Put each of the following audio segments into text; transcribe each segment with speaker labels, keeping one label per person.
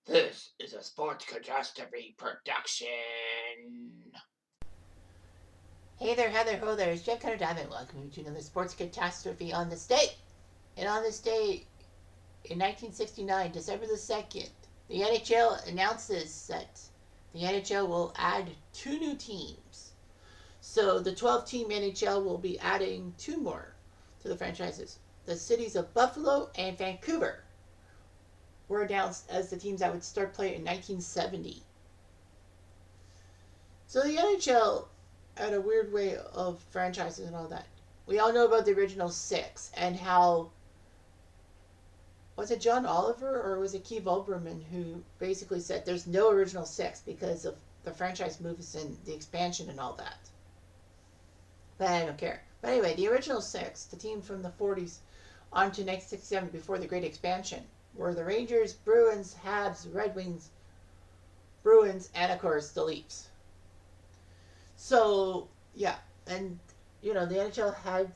Speaker 1: This is a Sports Catastrophe production.
Speaker 2: Hey there, Heather, ho there, it's Jeff Cutter Diamond. Welcome to another Sports Catastrophe on this day. And on this day, in 1969, December the 2nd, the NHL announces that the NHL will add two new teams. So the 12-team NHL will be adding two more to the franchises. The cities of Buffalo and Vancouver were announced as the teams that would start playing in 1970. So the NHL had a weird way of franchises and all that. We all know about the original six and how, was it John Oliver or was it Keith Olbermann who basically said there's no original six because of the franchise moves and the expansion and all that. But I don't care. But anyway, the original six, the team from the 40s on to 1967 before the Great Expansion, were the Rangers, Bruins, Habs, Red Wings, Bruins, and of course the Leafs. So, yeah. And, the NHL had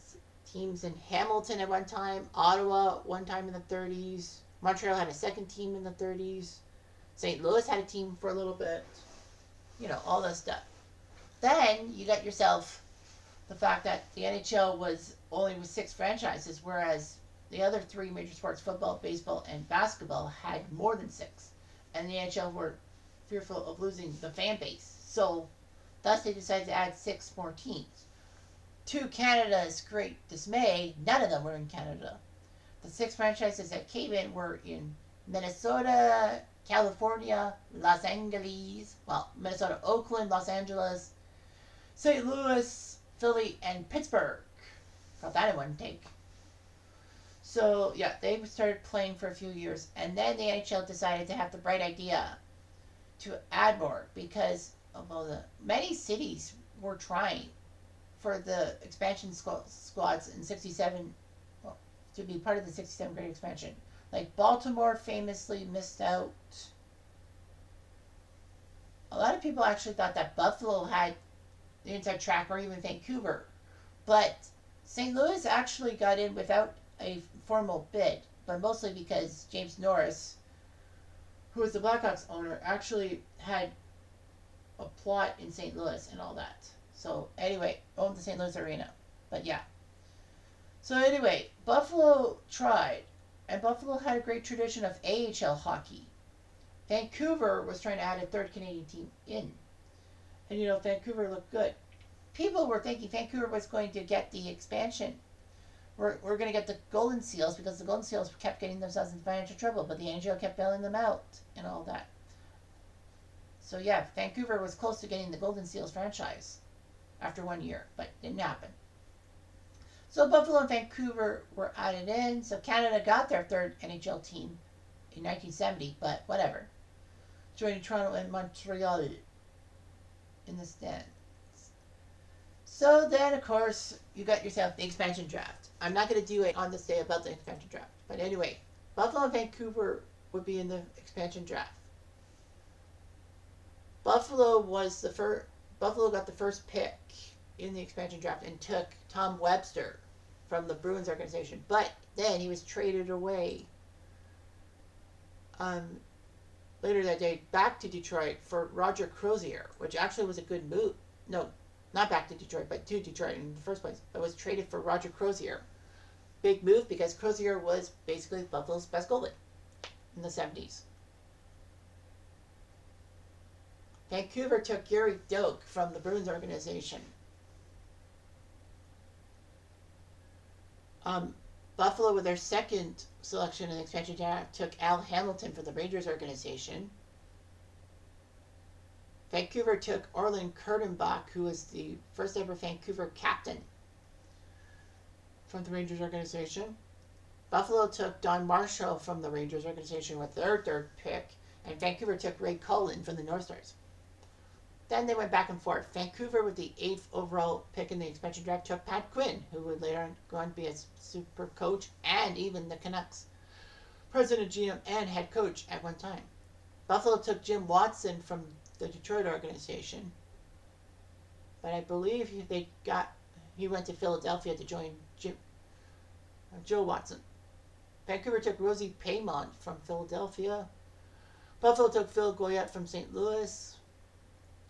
Speaker 2: teams in Hamilton at one time, Ottawa one time in the 30s, Montreal had a second team in the 30s, St. Louis had a team for a little bit, all that stuff. Then you got yourself the fact that the NHL was only with six franchises, whereas the other three major sports, football, baseball, and basketball, had more than six. And the NHL were fearful of losing the fan base. So, thus they decided to add six more teams. To Canada's great dismay, none of them were in Canada. The six franchises that came in were in Minnesota, California, Los Angeles, Minnesota, Oakland, Los Angeles, St. Louis, Philly, and Pittsburgh. Got that in one take. So, yeah, they started playing for a few years, and then the NHL decided to have the bright idea to add more because although many cities were trying for the expansion squads in 67, to be part of the 67 Great Expansion. Like Baltimore famously missed out. A lot of people actually thought that Buffalo had the inside track, or even Vancouver. But St. Louis actually got in without a formal bid, but mostly because James Norris, who was the Blackhawks owner, actually had a plot in St. Louis and all that. So anyway, owned the St. Louis Arena. But yeah. So anyway, Buffalo tried, and Buffalo had a great tradition of AHL hockey. Vancouver was trying to add a third Canadian team in. And Vancouver looked good. People were thinking Vancouver was going to get the expansion. We're going to get the Golden Seals because the Golden Seals kept getting themselves in financial trouble, but the NHL kept bailing them out and all that. So yeah, Vancouver was close to getting the Golden Seals franchise after 1 year, but didn't happen. So Buffalo and Vancouver were added in. So Canada got their third NHL team in 1970, but whatever. Joining Toronto and Montreal in the stands. So then, of course, you got yourself the expansion draft. I'm not going to do it on this day about the expansion draft. But anyway, Buffalo and Vancouver would be in the expansion draft. Buffalo got the first pick in the expansion draft and took Tom Webster from the Bruins organization. But then he was traded away later that day back to Detroit for Roger Crozier, which actually was a good move. No, not back to Detroit, but to Detroit in the first place. But was traded for Roger Crozier. Big move because Crozier was basically Buffalo's best goalie in the 70s. Vancouver took Gary Doak from the Bruins organization. Buffalo, with their second selection in the expansion draft, took Al Hamilton from the Rangers organization. Vancouver took Orland Kurtenbach, who was the first ever Vancouver captain, from the Rangers organization. Buffalo took Don Marshall from the Rangers organization with their third pick, and Vancouver took Ray Cullen from the North Stars. Then they went back and forth. Vancouver, with the 8th overall pick in the expansion draft, took Pat Quinn, who would later on go on to be a super coach and even the Canucks president, GM, and head coach at one time. Buffalo took Jim Watson from the Detroit organization, but I believe he went to Philadelphia to join Joe Watson. Vancouver took Rosie Paymont from Philadelphia. Buffalo took Phil Goyette from St. Louis.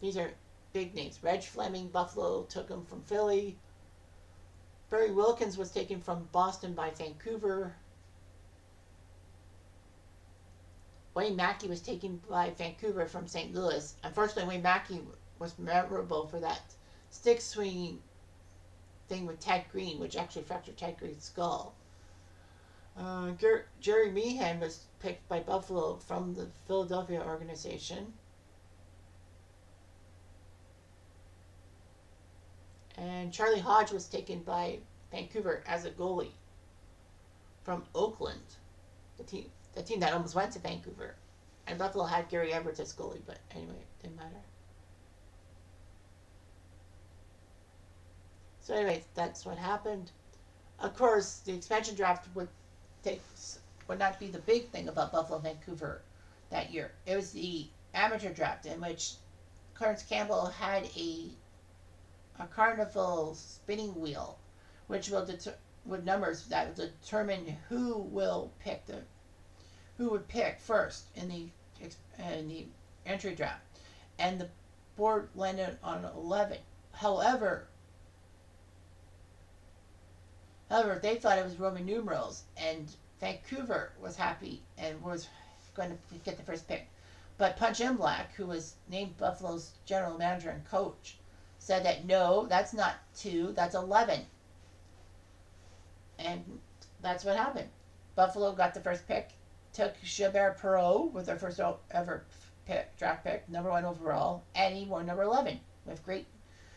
Speaker 2: These are big names. Reg Fleming, Buffalo took him from Philly. Barry Wilkins was taken from Boston by Vancouver. Wayne Mackey was taken by Vancouver from St. Louis. Unfortunately, Wayne Mackey was memorable for that stick swinging thing with Ted Green, which actually fractured Ted Green's skull. Jerry Meehan was picked by Buffalo from the Philadelphia organization. And Charlie Hodge was taken by Vancouver as a goalie from Oakland, the team that almost went to Vancouver. And Buffalo had Gary Everett as goalie, but anyway, it didn't matter. So anyway, that's what happened. Of course, the expansion draft would not be the big thing about Buffalo Vancouver that year. It was the amateur draft in which Clarence Campbell had a carnival spinning wheel, which will with numbers that will determine who would pick first in the entry draft, and the board landed on 11. However, they thought it was Roman numerals, and Vancouver was happy and was going to get the first pick. But Punch Imlach, who was named Buffalo's general manager and coach, said that no, that's not 2, that's 11. And that's what happened. Buffalo got the first pick, took Gilbert Perreault with their first ever draft pick, number 1 overall, and he wore number 11 with great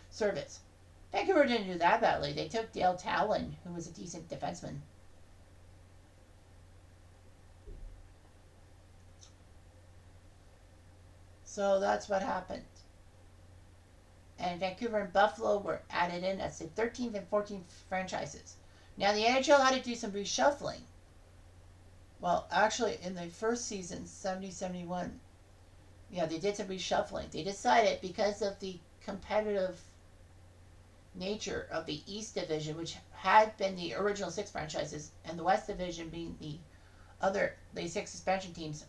Speaker 2: service. Vancouver didn't do that badly. They took Dale Talon, who was a decent defenseman. So that's what happened. And Vancouver and Buffalo were added in as the 13th and 14th franchises. Now the NHL had to do some reshuffling. Well, actually, in the first season, 70-71, yeah, they did some reshuffling. They decided, because of the competitive nature of the East Division, which had been the original 6 franchises, and the West Division being the 6 expansion teams,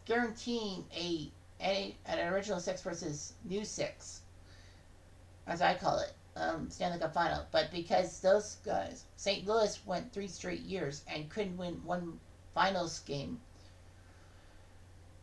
Speaker 2: guaranteeing an original 6 versus new 6, as I call it, Stanley Cup final. But because those guys, St. Louis went 3 straight years and couldn't win one finals game,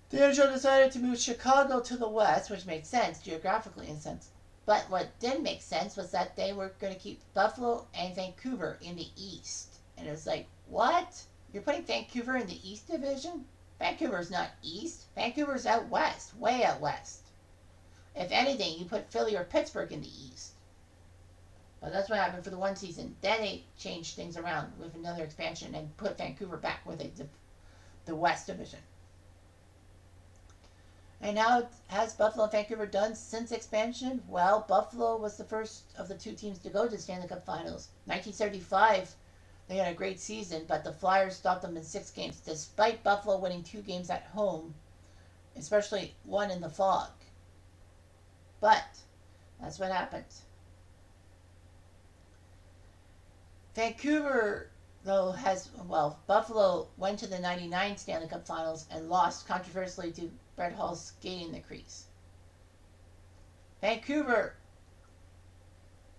Speaker 2: the NHL decided to move Chicago to the West, which makes sense geographically in sense. But what didn't make sense was that they were going to keep Buffalo and Vancouver in the East. And it was like, what? You're putting Vancouver in the East Division? Vancouver's not East. Vancouver's out West, way out West. If anything, you put Philly or Pittsburgh in the East. But that's what happened for the one season. Then they changed things around with another expansion and put Vancouver back with the West Division. And how has Buffalo and Vancouver done since expansion? Well, Buffalo was the first of the 2 teams to go to the Stanley Cup Finals. 1975, they had a great season, but the Flyers stopped them in 6 games, despite Buffalo winning 2 games at home, especially one in the Fog. But that's what happened. Vancouver, though, Buffalo went to the 99 Stanley Cup Finals and lost controversially to Brett Hull's skating the crease. Vancouver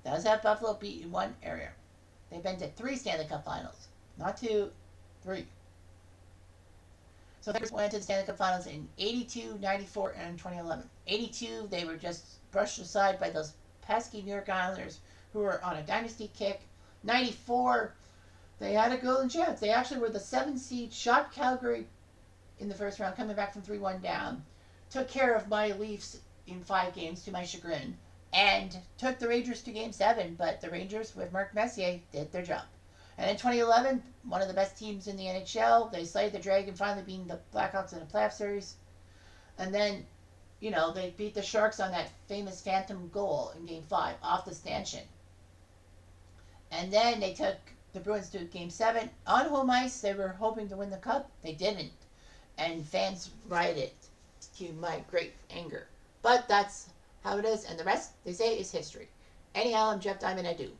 Speaker 2: does have Buffalo beat in one area. They've been to 3 Stanley Cup Finals. Not 2, 3. So they went to the Stanley Cup Finals in 82, 94, and 2011. 82, they were just brushed aside by those pesky New York Islanders who were on a dynasty kick. 94, they had a golden chance. They actually were the 7th seed, shot Calgary in the first round, coming back from 3-1 down. Took care of my Leafs in 5 games, to my chagrin. And took the Rangers to Game 7, but the Rangers, with Mark Messier, did their job. And in 2011, one of the best teams in the NHL, they slayed the Dragon, finally beating the Blackhawks in a playoff series. And then, they beat the Sharks on that famous phantom goal in Game 5 off the stanchion. And then they took the Bruins to Game 7. On home ice, they were hoping to win the Cup. They didn't. And fans rioted, to my great anger. But that's how it is, and the rest, they say, is history. Anyhow, I'm Jeff Diamond. I do.